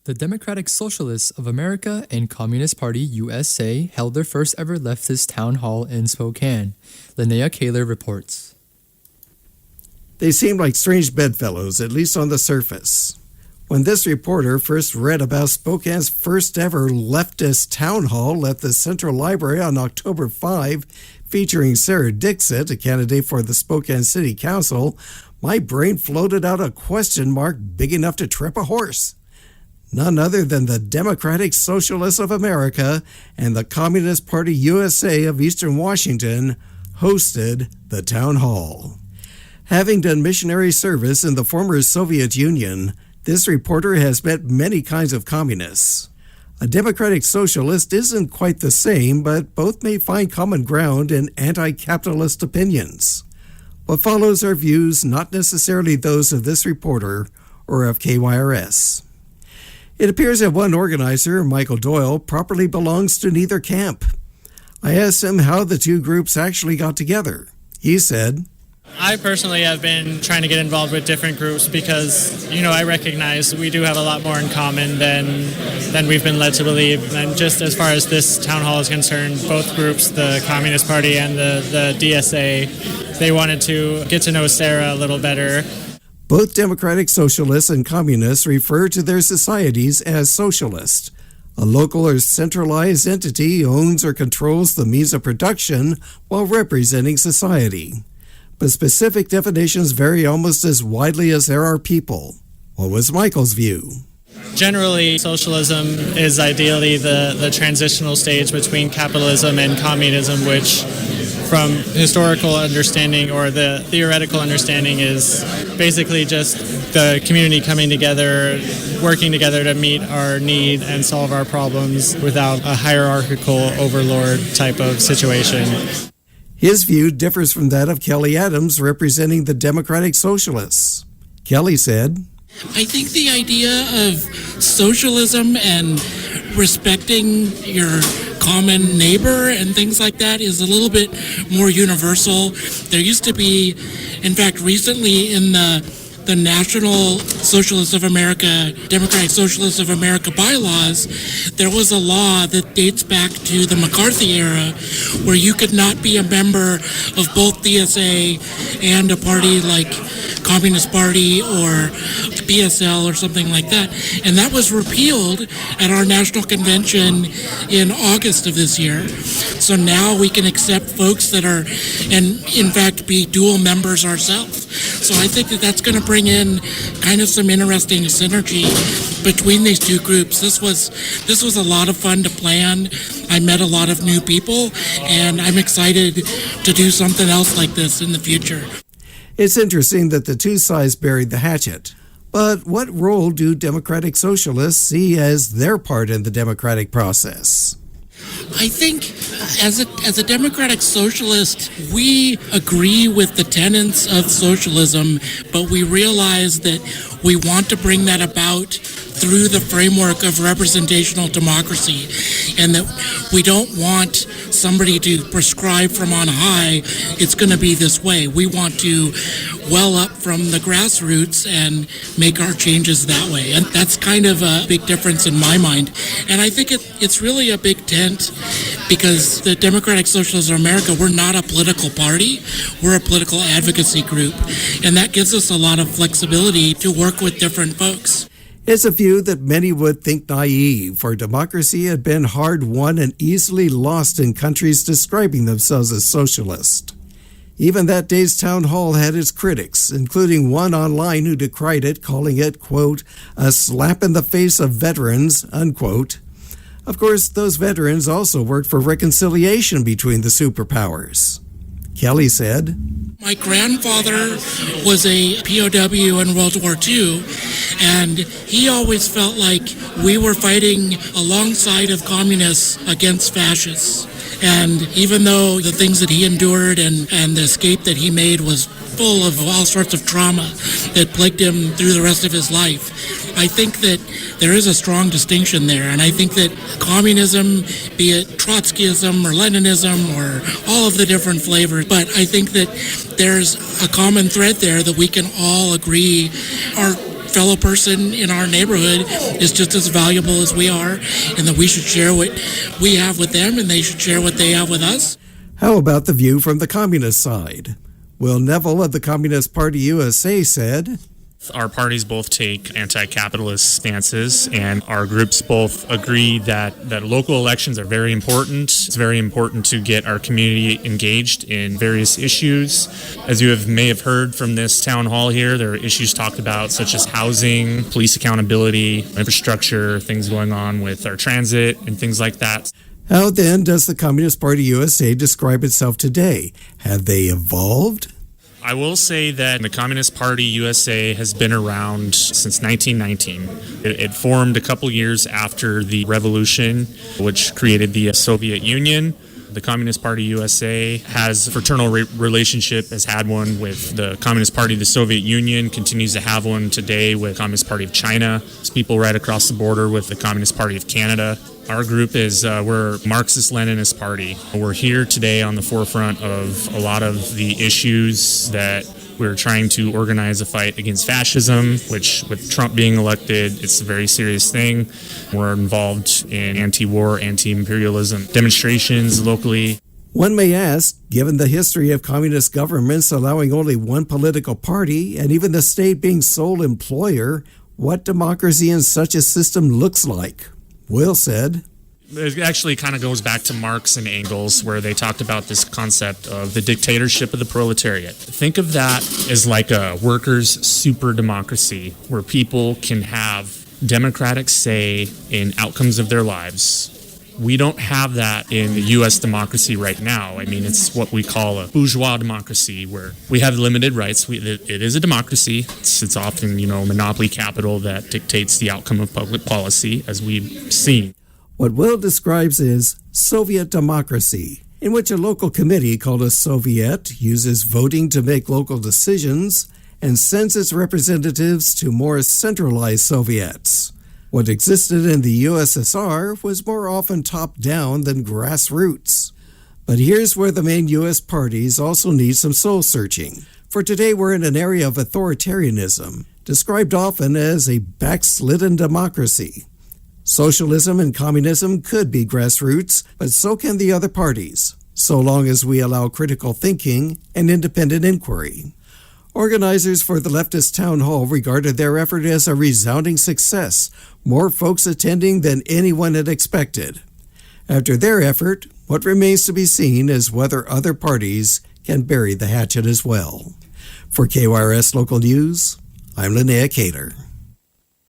The Democratic Socialists of America and Communist Party USA held their first ever leftist town hall in Spokane. Lynnea Kaylor reports. They seemed like strange bedfellows, at least on the surface. When this reporter first read about Spokane's first ever leftist town hall at the Central Library on October 5, featuring Sarah Dixit, a candidate for the Spokane City Council, my brain floated out a question mark big enough to trip a horse. None other than the Democratic Socialists of America and the Communist Party USA of Eastern Washington hosted the town hall. Having done missionary service in the former Soviet Union, this reporter has met many kinds of communists. A democratic socialist isn't quite the same, but both may find common ground in anti-capitalist opinions. What follows are views not necessarily those of this reporter or of KYRS. It appears that one organizer, Michael Doyle, properly belongs to neither camp. I asked him how the two groups actually got together. He said, I personally have been trying to get involved with different groups because, I recognize we do have a lot more in common than we've been led to believe. And just as far as this town hall is concerned, both groups, the Communist Party and the DSA, they wanted to get to know Sarah a little better. Both democratic socialists and communists refer to their societies as socialist. A local or centralized entity owns or controls the means of production while representing society. But specific definitions vary almost as widely as there are people. What was Michael's view? Generally, socialism is ideally the transitional stage between capitalism and communism, which from historical understanding or the theoretical understanding is basically just the community coming together, working together to meet our need and solve our problems without a hierarchical overlord type of situation. His view differs from that of Kelly Adams, representing the Democratic Socialists. Kelly said, I think the idea of socialism and respecting your common neighbor and things like that is a little bit more universal. There used to be, in fact, recently in the National Socialists of America, Democratic Socialists of America bylaws, there was a law that dates back to the McCarthy era where you could not be a member of both DSA and a party like Communist Party or BSL or something like that. And that was repealed at our national convention in August of this year. So now we can accept folks that are, and in fact, be dual members ourselves. So I think that that's going to bring in kind of some interesting synergy between these two groups. This was a lot of fun to plan. I met a lot of new people, and I'm excited to do something else like this in the future. It's interesting that the two sides buried the hatchet. But what role do democratic socialists see as their part in the democratic process? I think as a democratic socialist, we agree with the tenets of socialism, but we realize that we want to bring that about through the framework of representational democracy, and that we don't want somebody to prescribe from on high, it's going to be this way. We want to well up from the grassroots and make our changes that way. And that's kind of a big difference in my mind. And I think it's really a big tent because the Democratic Socialists of America, we're not a political party. We're a political advocacy group. And that gives us a lot of flexibility to work with different folks. It's a view that many would think naive, for democracy had been hard won and easily lost in countries describing themselves as socialist. Even that day's town hall had its critics, including one online who decried it, calling it, quote, a slap in the face of veterans, unquote. Of course, those veterans also worked for reconciliation between the superpowers. Kelly said, my grandfather was a POW in World War II, and he always felt like we were fighting alongside of communists against fascists. And even though the things that he endured and the escape that he made was full of all sorts of trauma that plagued him through the rest of his life, I think that there is a strong distinction there. And I think that communism, be it Trotskyism or Leninism or all of the different flavors, but I think that there's a common thread there that we can all agree are fellow person in our neighborhood is just as valuable as we are, and that we should share what we have with them and they should share what they have with us. How about the view from the communist side? Will Neville of the Communist Party USA said, "Our parties both take anti-capitalist stances, and our groups both agree that local elections are very important. It's very important to get our community engaged in various issues. As you may have heard from this town hall here, there are issues talked about such as housing, police accountability, infrastructure, things going on with our transit, and things like that." How then does the Communist Party USA describe itself today? Have they evolved? I will say that the Communist Party USA has been around since 1919. It formed a couple years after the revolution, which created the Soviet Union. The Communist Party USA has a fraternal relationship, has had one with the Communist Party of the Soviet Union, continues to have one today with the Communist Party of China. There's people right across the border with the Communist Party of Canada. Our group we're Marxist-Leninist Party. We're here today on the forefront of a lot of the issues that we're trying to organize a fight against fascism, which with Trump being elected, it's a very serious thing. We're involved in anti-war, anti-imperialism demonstrations locally. One may ask, given the history of communist governments allowing only one political party and even the state being sole employer, what democracy in such a system looks like. Will said, "It actually kind of goes back to Marx and Engels, where they talked about this concept of the dictatorship of the proletariat. Think of that as like a workers' super democracy, where people can have democratic say in outcomes of their lives. We don't have that in the U.S. democracy right now. I mean, it's what we call a bourgeois democracy, where we have limited rights. It is a democracy. It's often, monopoly capital that dictates the outcome of public policy, as we've seen. What Will describes is Soviet democracy, in which a local committee called a Soviet uses voting to make local decisions and sends its representatives to more centralized Soviets. What existed in the USSR was more often top-down than grassroots. But here's where the main U.S. parties also need some soul-searching. For today we're in an area of authoritarianism, described often as a backslidden democracy. Socialism and communism could be grassroots, but so can the other parties, so long as we allow critical thinking and independent inquiry. Organizers for the Leftist Townhall regarded their effort as a resounding success, more folks attending than anyone had expected. After their effort, what remains to be seen is whether other parties can bury the hatchet as well. For KYRS Local News, I'm Lynnea Kaylor.